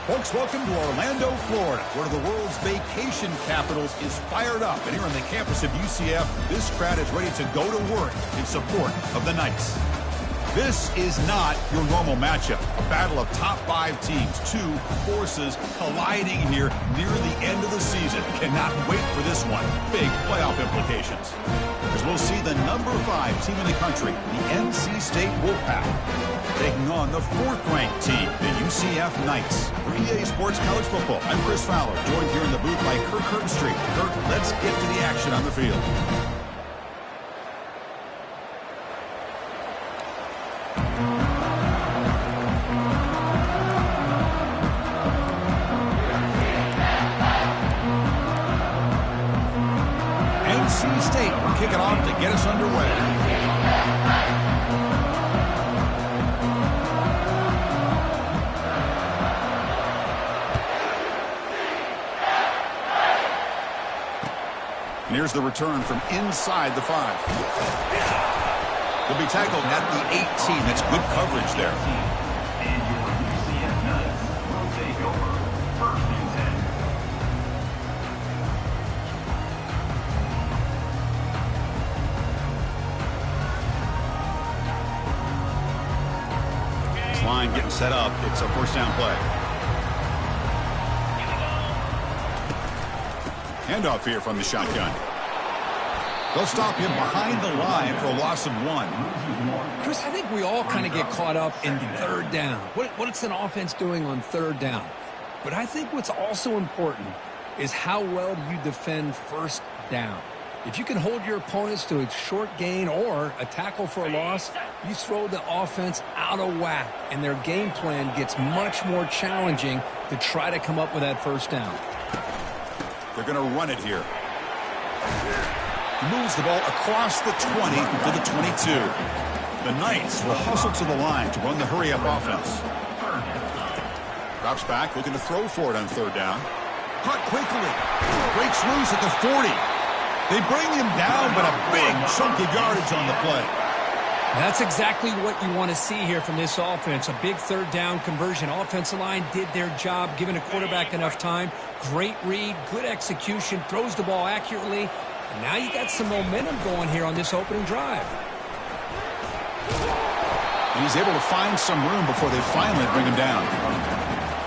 Folks, welcome to Orlando, Florida, one of the world's vacation capitals is fired up. And here on the campus of UCF, this crowd is ready to go to work in support of the Knights. This is not your normal matchup. A battle of top 5 teams, 2 forces colliding here near the end of the season. Cannot wait for this one. Big playoff implications. As we'll see the number 5 team in the country, the NC State Wolfpack, taking on the 4th-ranked team, the UCF Knights. For EA Sports College Football, I'm Chris Fowler, joined here in the booth by Kirk Herbstreit. Kirk, let's get to the action on the field. NC State will kick it off to get us underway. And here's the return from inside the 5. Will be tackled at the 18. That's good coverage there. And your UCF Knights will take over 1st and 10. This line getting set up. It's a 1st down play. Handoff here from the shotgun. They'll stop him behind the line for a loss of 1. Chris, I think we all kind of get caught up in 3rd down. What's an offense doing on 3rd down? But I think what's also important is how well do you defend 1st down. If you can hold your opponents to a short gain or a tackle for a loss, you throw the offense out of whack, and their game plan gets much more challenging to try to come up with that 1st down. They're going to run it here. He moves the ball across the 20 to the 22. The Knights will hustle to the line to run the hurry-up offense. Drops back, looking to throw for it on 3rd down. Caught quickly. Breaks loose at the 40. They bring him down, but a big chunk of yardage on the play. That's exactly what you want to see here from this offense. A big 3rd down conversion. Offensive line did their job, giving a quarterback enough time. Great read, good execution, throws the ball accurately. And now you got some momentum going here on this opening drive. And he's able to find some room before they finally bring him down.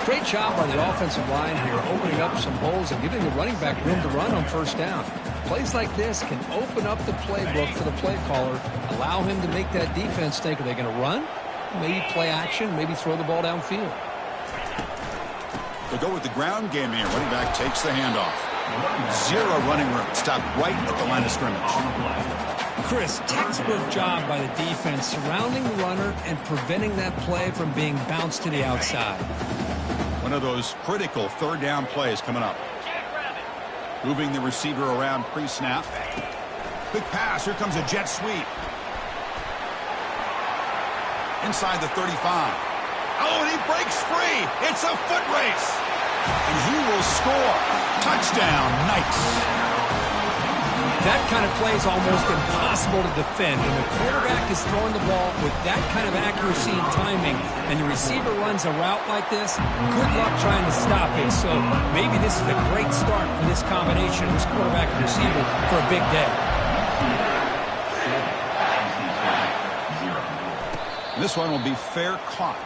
Great job by the offensive line here, opening up some holes and giving the running back room to run on 1st down. Plays like this can open up the playbook for the play caller, allow him to make that defense think, are they going to run? Maybe play action, maybe throw the ball downfield. They'll go with the ground game here. Running back takes the handoff. 0 running room. Stopped right at the line of scrimmage. Chris, textbook job by the defense surrounding the runner and preventing that play from being bounced to the outside. One of those critical 3rd down plays coming up. Moving the receiver around pre-snap. Quick pass. Here comes a jet sweep. Inside the 35. Oh, and he breaks free. It's a foot race. And he will score. Touchdown, Knights. That kind of play is almost impossible to defend. When the quarterback is throwing the ball with that kind of accuracy and timing, and the receiver runs a route like this, good luck trying to stop it. So maybe this is a great start for this combination, this quarterback and receiver, for a big day. This one will be fair caught.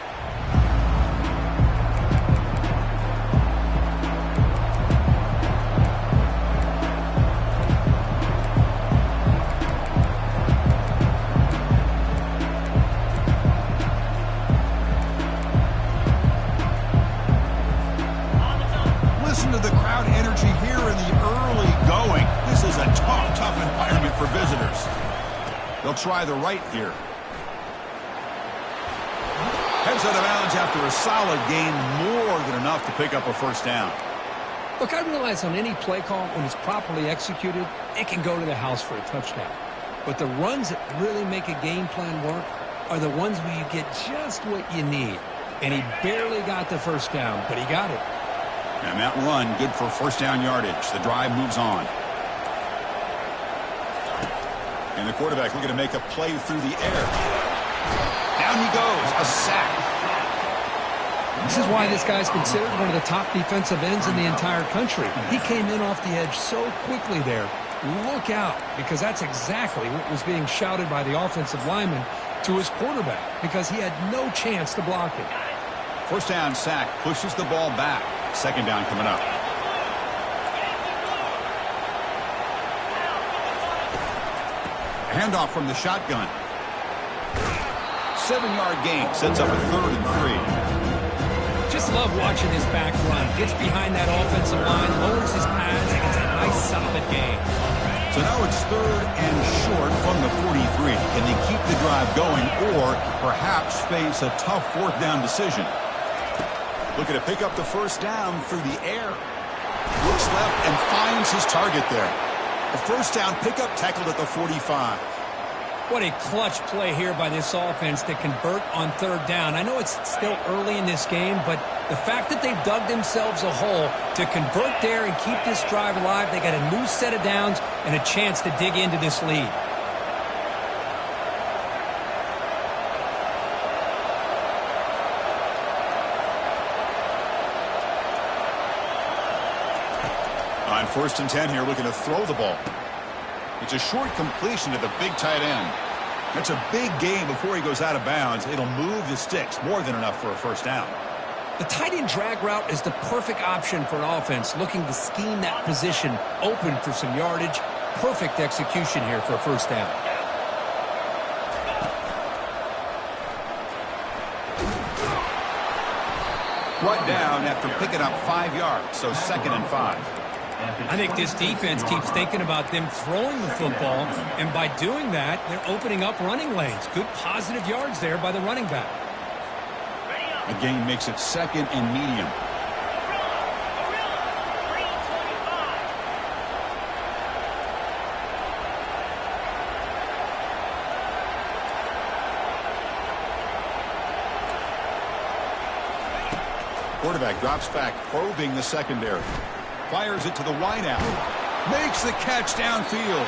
Listen to the crowd energy here in the early going. This is a tough environment for visitors. They'll try the right here. Heads out of bounds after a solid gain, more than enough to pick up a 1st down. Look, I realize on any play call, when it's properly executed, it can go to the house for a touchdown. But the runs that really make a game plan work are the ones where you get just what you need. And he barely got the 1st down, but he got it. And that run, good for 1st down yardage. The drive moves on. And the quarterback looking to make a play through the air. Down he goes, a sack. This is why this guy's considered one of the top defensive ends in the entire country. He came in off the edge so quickly there. Look out, because that's exactly what was being shouted by the offensive lineman to his quarterback, because he had no chance to block it. First down sack pushes the ball back. Second down coming up. Handoff from the shotgun. 7-yard gain sets up a 3rd and 3. Just love watching this back run. Gets behind that offensive line, lowers his pads, and gets a nice solid gain. So now it's 3rd and short from the 43. Can they keep the drive going or perhaps face a tough 4th down decision? Looking to pick up the first down through the air. Looks left and finds his target there. The first down pickup tackled at the 45. What a clutch play here by this offense to convert on 3rd down. I know it's still early in this game, but the fact that they've dug themselves a hole to convert there and keep this drive alive, they got a new set of downs and a chance to dig into this lead. On 1st and 10 here, looking to throw the ball. It's a short completion to the big tight end. That's a big gain before he goes out of bounds. It'll move the sticks, more than enough for a first down. The tight end drag route is the perfect option for an offense looking to scheme that position open for some yardage. Perfect execution here for a first down. Brought down after picking up 5 yards, so 2nd and 5. I think this defense keeps thinking about them throwing the football, and by doing that, they're opening up running lanes. Good positive yards there by the running back. A gain makes it 2nd and medium. Quarterback drops back, probing the secondary. Fires it to the wideout. Makes the catch downfield.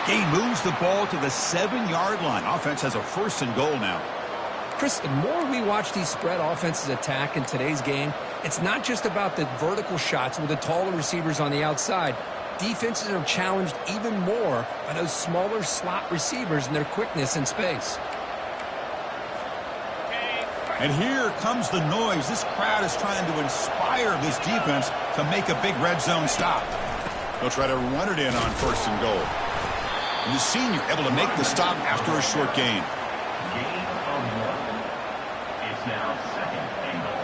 Gain moves the ball to the 7-yard line. Offense has a 1st and goal now. Chris, the more we watch these spread offenses attack in today's game, it's not just about the vertical shots with the taller receivers on the outside. Defenses are challenged even more by those smaller slot receivers and their quickness in space. And here comes the noise. This crowd is trying to inspire this defense to make a big red zone stop. They'll try to run it in on 1st and goal. And the senior able to make the stop after a short gain. Gain of 1. It's now 2nd and goal.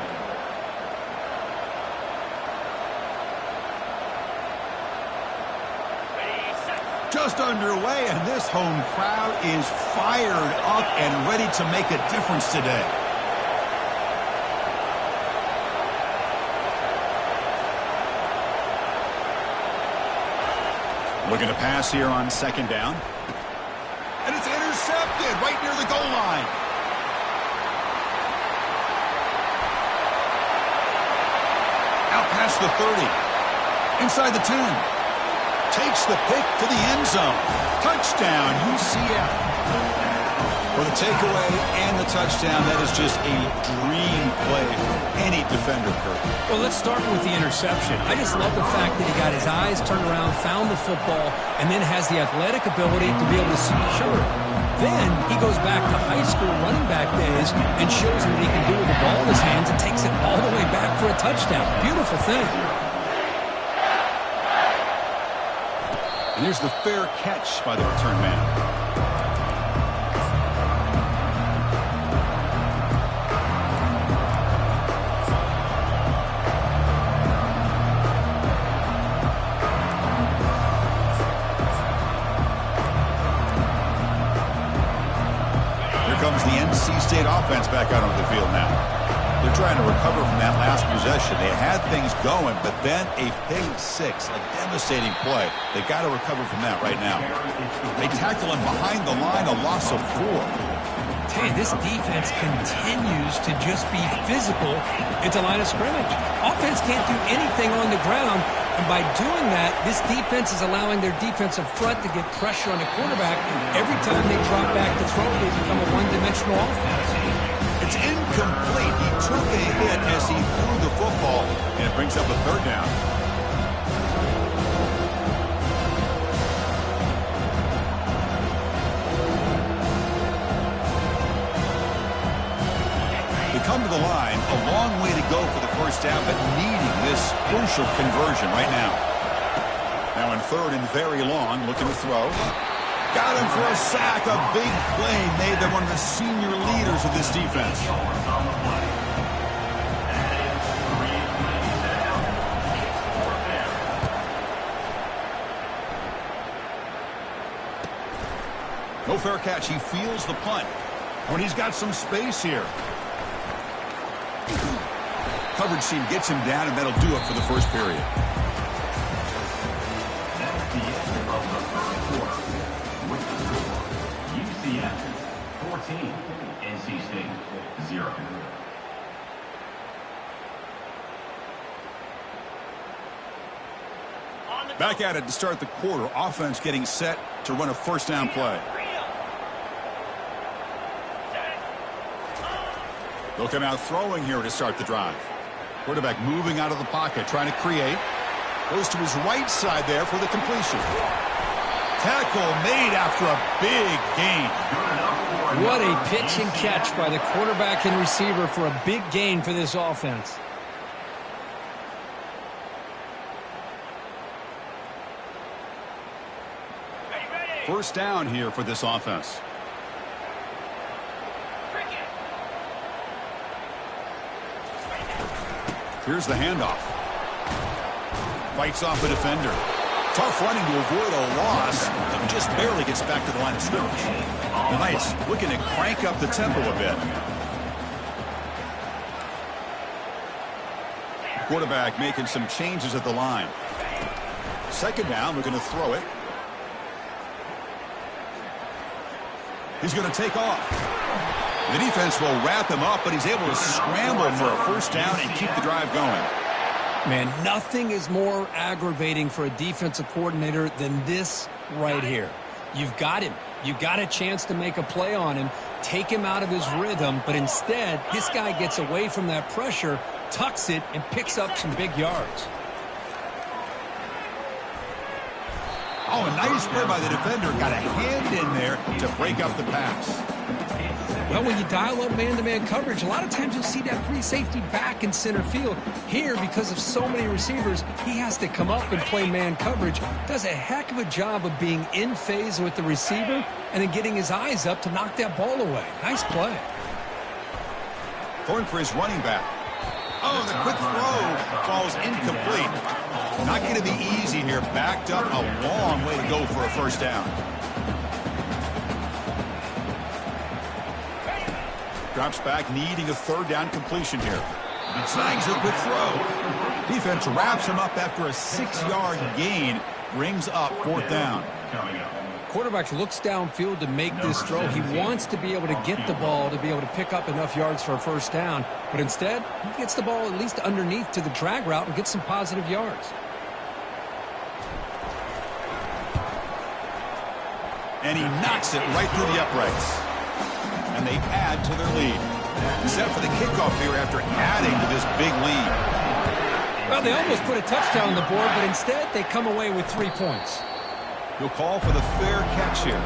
Just underway, and this home crowd is fired up and ready to make a difference today. Looking to pass here on 2nd down. And it's intercepted right near the goal line. Out past the 30. Inside the 10. Takes the pick to the end zone. Touchdown, UCF. For the takeaway and the touchdown, that is just a dream play for any defender, Kurt. Well, let's start with the interception. I just love the fact that he got his eyes turned around, found the football, and then has the athletic ability to be able to secure it. Then he goes back to high school running back days and shows him what he can do with the ball in his hands and takes it all the way back for a touchdown. Beautiful thing. And here's the fair catch by the return man. Comes the NC State offense back out onto the field now. They're trying to recover from that last possession. They had things going, but then a pick six, a devastating play. They got to recover from that right now. They tackle him behind the line, a loss of 4. Hey, this defense continues to just be physical at the line of scrimmage. Offense can't do anything on the ground, and by doing that, this defense is allowing their defensive front to get pressure on the quarterback. Every time they drop back to throw, they become a one-dimensional offense. It's incomplete. He took a hit as he threw the football, and it brings up a third down. They come to the line, a long way to go for the first down, but needing this crucial conversion right now. Now in third and very long, looking to throw. Got him for a sack, a big play made by one of the senior leaders of this defense. No fair catch. He feels the punt when he's got some space here. Coverage team gets him down, and that'll do it for the first period. That's the end of the first quarter. With the score, UCF 14, NC State 0. Back at it to start the quarter. Offense getting set to run a first down play. They'll come out throwing here to start the drive. Quarterback moving out of the pocket, trying to create. Goes to his right side there for the completion. Tackle made after a big gain. What a pitch and catch by the quarterback and receiver for a big gain for this offense. First down here for this offense. Here's the handoff. Fights off a defender. Tough running to avoid a loss, and just barely gets back to the line of scrimmage. The Knights looking to crank up the tempo a bit. Quarterback making some changes at the line. Second down, looking to throw it. He's going to take off. The defense will wrap him up, but he's able to scramble for a first down and keep the drive going. Man, nothing is more aggravating for a defensive coordinator than this right here. You've got him. You've got a chance to make a play on him, take him out of his rhythm, but instead, this guy gets away from that pressure, tucks it, and picks up some big yards. Oh, a nice play by the defender. Got a hand in there to break up the pass. Well, when you dial up man-to-man coverage, a lot of times you'll see that free safety back in center field. Here, because of so many receivers, he has to come up and play man coverage. Does a heck of a job of being in phase with the receiver and then getting his eyes up to knock that ball away. Nice play. Going for his running back. Oh, the quick throw falls incomplete. Not going to be easy here. Backed up a long way to go for a first down. Drops back, needing a third down completion here. And snags a quick throw. Defense wraps him up after a 6-yard gain. Brings up fourth down. Quarterback looks downfield to make this throw. He wants to be able to get the ball to be able to pick up enough yards for a first down. But instead, he gets the ball at least underneath to the drag route and gets some positive yards. And he knocks it right through the uprights. And they add to their lead. Set for the kickoff here after adding to this big lead. Well, they almost put a touchdown on the board, but instead they come away with 3 points. He'll call for the fair catch here.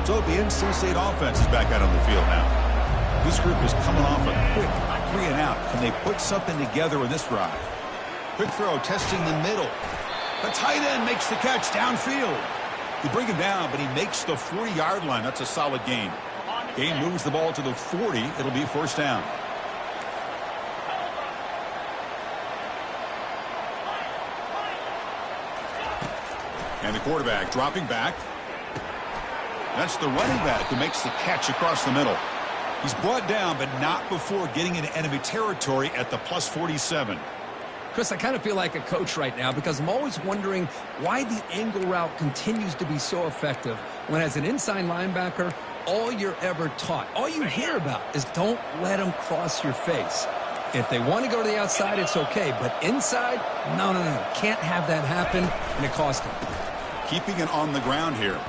So the NC State offense is back out on the field now. This group is coming off a quick 3 and out. Can they put something together in this drive? Quick throw, testing the middle. The tight end makes the catch downfield. They bring him down, but he makes the 40-yard line. That's a solid gain. Game moves the ball to the 40. It'll be first down. And the quarterback dropping back. That's the running back who makes the catch across the middle. He's brought down, but not before getting into enemy territory at the plus 47. Chris, I kind of feel like a coach right now because I'm always wondering why the angle route continues to be so effective when as an inside linebacker, all you're ever taught. All you hear about is don't let them cross your face. If they want to go to the outside, it's okay. But inside, no. Can't have that happen, and it cost them. Keeping it on the ground here.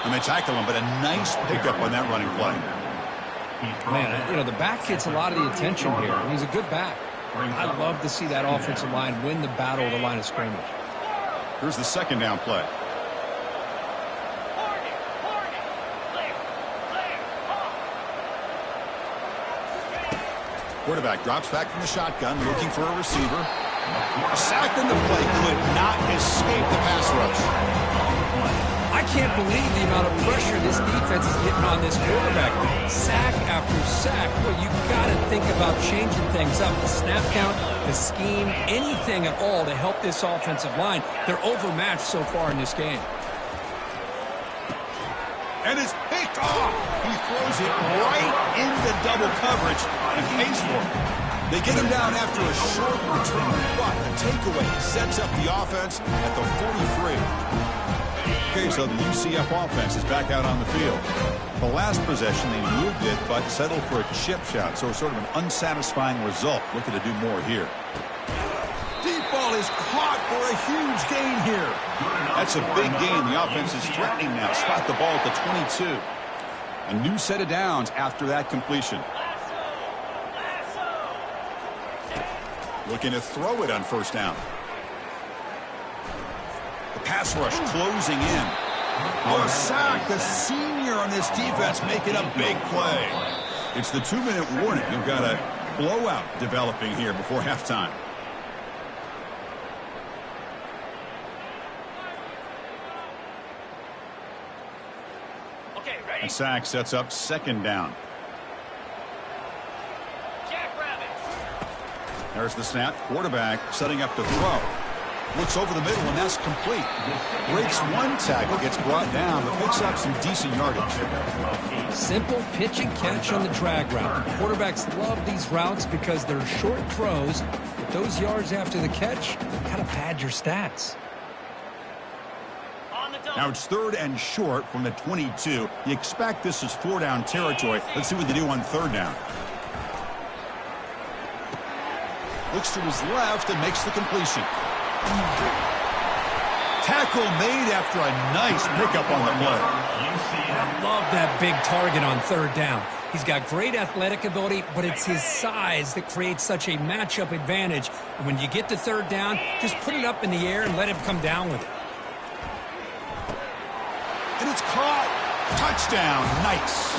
And they tackle him, but a nice pickup on that running play. Man, you know, the back gets a lot of the attention here. He's a good back. I love to see that offensive line win the battle of the line of scrimmage. Here's the second down play. Quarterback drops back from the shotgun, looking for a receiver. A sack in the play could not escape the pass rush. I can't believe the amount of pressure this defense is getting on this quarterback. Sack after sack. Well, you've got to think about changing things up. The snap count, the scheme, anything at all to help this offensive line. They're overmatched so far in this game. And it's picked off. He throws it right into double coverage and pays for it. They get him down after a short return, but the takeaway sets up the offense at the 43. Okay, so the UCF offense is back out on the field. The last possession, they moved it, but settled for a chip shot, so sort of an unsatisfying result. Looking to do more here. Deep ball is caught for a huge gain here. That's a big gain. The offense is threatening now. Spot the ball at the 22. A new set of downs after that completion. Looking to throw it on first down. The pass rush closing in. Oh, a sack. The senior on this defense making a big play. It's the 2-minute warning. You've got a blowout developing here before halftime. Okay, ready? A sack sets up second down. There's the snap. Quarterback setting up to throw. Looks over the middle, and that's complete. Breaks one tackle, gets brought down, but picks up some decent yardage. Simple pitch and catch on the drag route. Quarterbacks love these routes because they're short throws, but those yards after the catch kind of pad your stats. Now it's third and short from the 22. You expect this is 4-down territory. Let's see what they do on third down. Looks to his left and makes the completion. Tackle made after a nice pickup on the play. I love that big target on third down. He's got great athletic ability, but it's his size that creates such a matchup advantage. And when you get to third down, just put it up in the air and let him come down with it. And it's caught. Touchdown. Nice.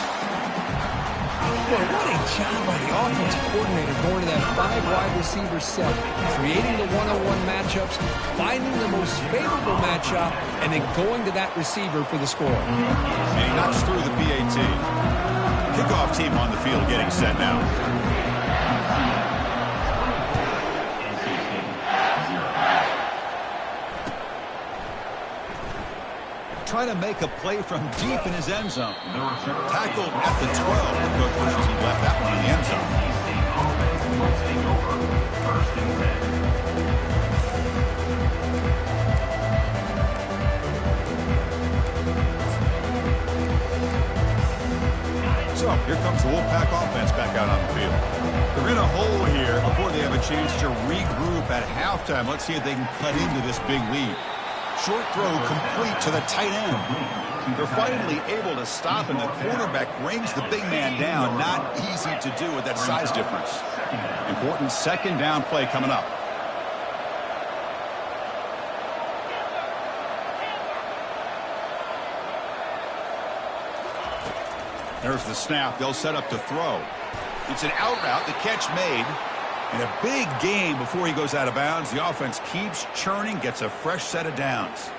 Boy, what a job by the offensive coordinator going to that 5-wide receiver set, creating the one-on-one matchups, finding the most favorable matchup, and then going to that receiver for the score. And he knocks through the PAT. Kickoff team on the field getting set now. Trying to make a play from deep in his end zone. Tackled at the 12. The coach wishes he left that one in the end zone. So here comes the Wolfpack offense back out on the field. They're in a hole here before they have a chance to regroup at halftime. Let's see if they can cut into this big lead. Short throw complete to the tight end. They're finally able to stop, and the quarterback brings the big man down. Not easy to do with that size difference. Important second down play coming up. There's the snap. They'll set up to throw. It's an out route. The catch made. And a big gain before he goes out of bounds. The offense keeps churning, gets a fresh set of downs.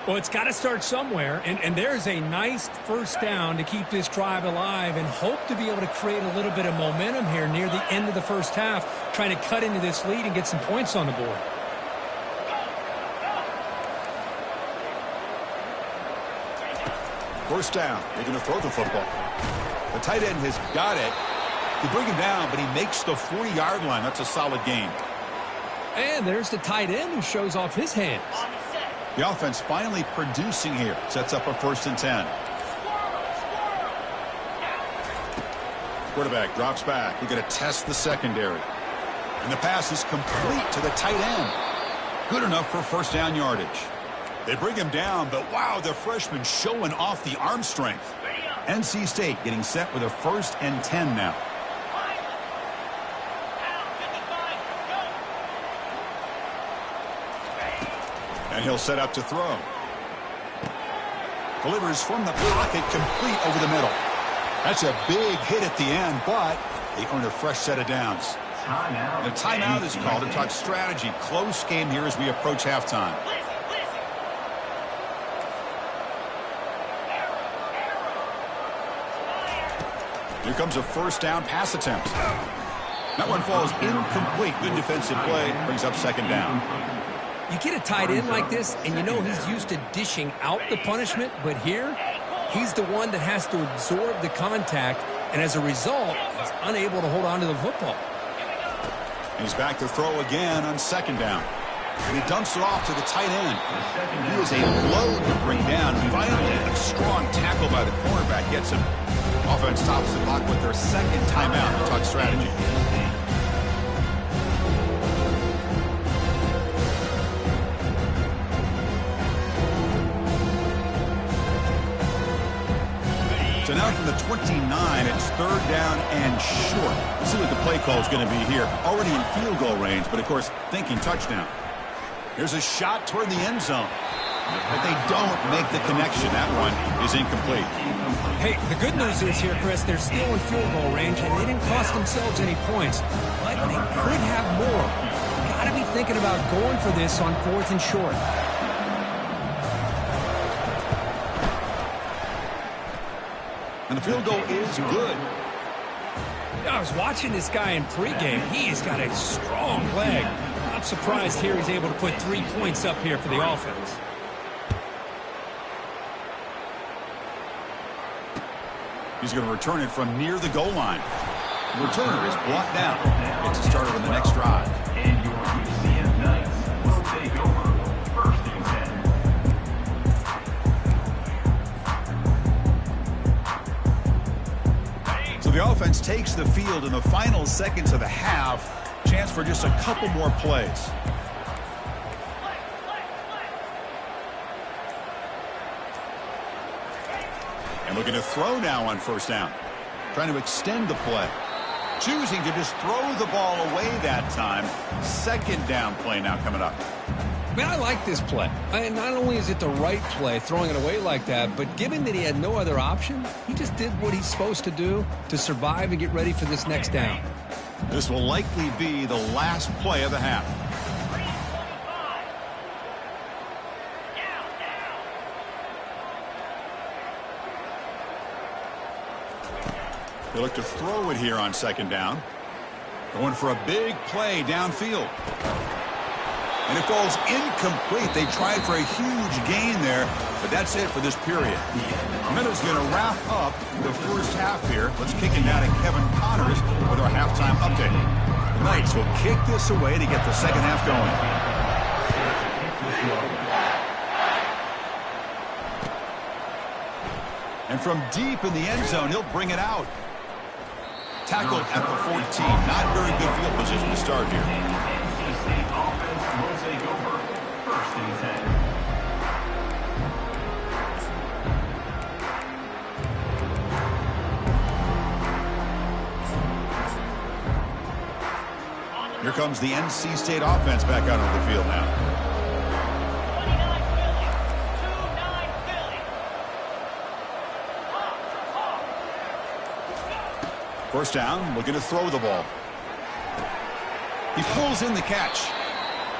Well, it's got to start somewhere, and there's a nice first down to keep this drive alive and hope to be able to create a little bit of momentum here near the end of the first half, trying to cut into this lead and get some points on the board. First down. They're going to throw the football. The tight end has got it. They bring him down, but he makes the 40-yard line. That's a solid gain. And there's the tight end who shows off his hands. The offense finally producing here. Sets up a 1st and 10. Quarterback drops back. We're going to test the secondary. And the pass is complete to the tight end. Good enough for first down yardage. They bring him down, but wow, the freshman showing off the arm strength. NC State getting set with a 1st and 10 now. And he'll set up to throw. Delivers from the pocket, complete over the middle. That's a big hit at the end, but they earn a fresh set of downs. And a timeout is called to talk strategy. Close game here as we approach halftime. Here comes a first down pass attempt. That one falls incomplete. Good defensive play. Brings up second down. You get a tight end like this, and you know he's used to dishing out the punishment, but here, he's the one that has to absorb the contact, and as a result, he's unable to hold on to the football. He's back to throw again on second down. And he dumps it off to the tight end. He is a load to bring down. Finally, a strong tackle by the cornerback gets him. Offense stops the clock with their second timeout to talk strategy. So now from the 29, it's 3rd down and short. Let's see what the play call is going to be here. Already in field goal range, but of course, thinking touchdown. Here's a shot toward the end zone. But they don't make the connection. That one is incomplete. Hey, the good news is here, Chris, they're still in field goal range, and they didn't cost themselves any points. But they could have more. Got to be thinking about going for this on 4th and short. And the field goal is good. I was watching this guy in pregame. He's got a strong leg. Not surprised here he's able to put 3 points up here for the offense. He's going to return it from near the goal line. The returner is blocked down. Gets it started on the next drive. And your UCF Knights will take over 1st and 10. So the offense takes the field in the final seconds of the half. Chance for just a couple more plays. And looking to throw now on 1st down. Trying to extend the play. Choosing to just throw the ball away that time. 2nd down play now coming up. Man, I like this play. And not only is it the right play, throwing it away like that, but given that he had no other option, he just did what he's supposed to do to survive and get ready for this next down. This will likely be the last play of the half. They look to throw it here on 2nd down. Going for a big play downfield. And it falls incomplete. They tried for a huge gain there, but that's it for this period. The minute's going to wrap up the first half here. Let's kick it down to Kevin Connors with our halftime update. The Knights will kick this away to get the second half going. And from deep in the end zone, he'll bring it out. Tackled at the 14. Not very good field position to start here. NC State offense will take over 1st and 10. Here comes the NC State offense back out on the field now. 1st down, looking to throw the ball. He pulls in the catch.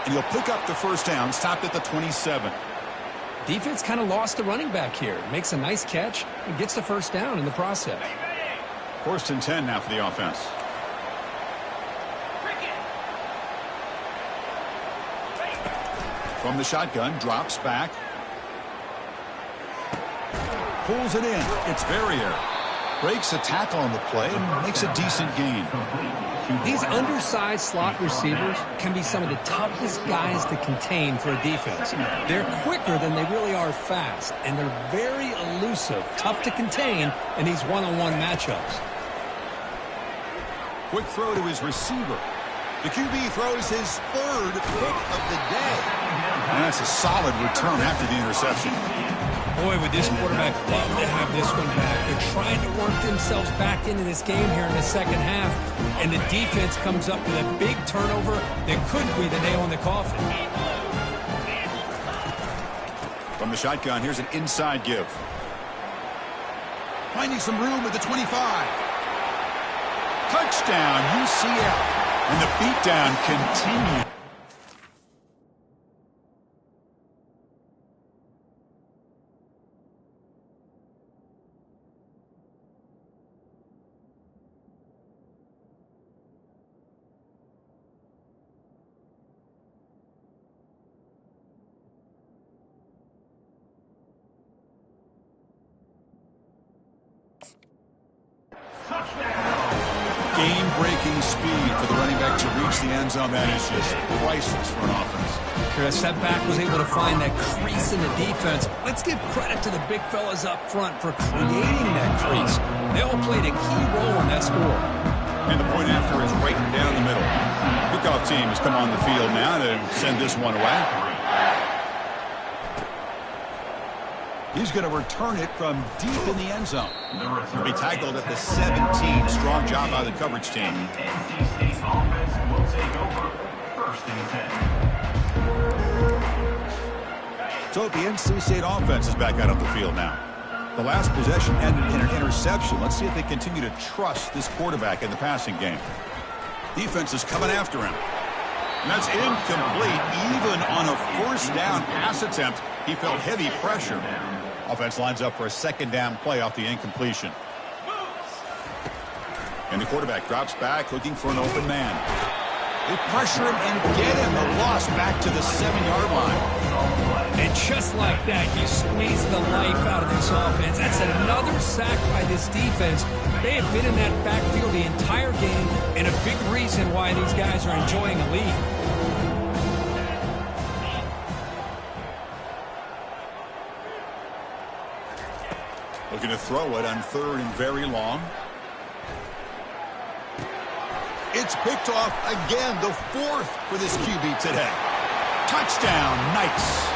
And he'll pick up the 1st down, stopped at the 27. Defense kind of lost the running back here. Makes a nice catch and gets the 1st down in the process. 1st and 10 now for the offense. From the shotgun, drops back. Pulls it in. It's Verrier. Breaks a tackle on the play and makes a decent gain. These undersized slot receivers can be some of the toughest guys to contain for a defense. They're quicker than they really are fast, and they're very elusive, tough to contain in these one-on-one matchups. Quick throw to his receiver. The QB throws his third pick of the day. And that's a solid return after the interception. Boy, would this quarterback love to have this one back. They're trying to work themselves back into this game here in the second half. And the defense comes up with a big turnover that could be the nail in the coffin. From the shotgun, here's an inside give. Finding some room at the 25. Touchdown, UCF. And the beatdown continues. Game-breaking speed for the running back to reach the end zone. That is just priceless for an offense. Chris, that back was able to find that crease in the defense. Let's give credit to the big fellas up front for creating that crease. They all played a key role in that score. And the point after is right down the middle. Kickoff team has come on the field now to send this one away. He's going to return it from deep in the end zone. He'll be tackled at the 17. Strong job by the coverage team. NC State offense will take over. 1st and 10. So the NC State offense is back out on the field now. The last possession ended in an interception. Let's see if they continue to trust this quarterback in the passing game. Defense is coming after him. And that's incomplete. Even on a first down pass attempt, he felt heavy pressure. Offense lines up for a second down play off the incompletion. And the quarterback drops back looking for an open man. They pressure him and get him. The loss back to the 7-yard line. And just like that, you squeeze the life out of this offense. That's another sack by this defense. They have been in that backfield the entire game, and a big reason why these guys are enjoying a lead. Looking to throw it on 3rd and very long. It's picked off again, the 4th for this QB today. Touchdown, Knights.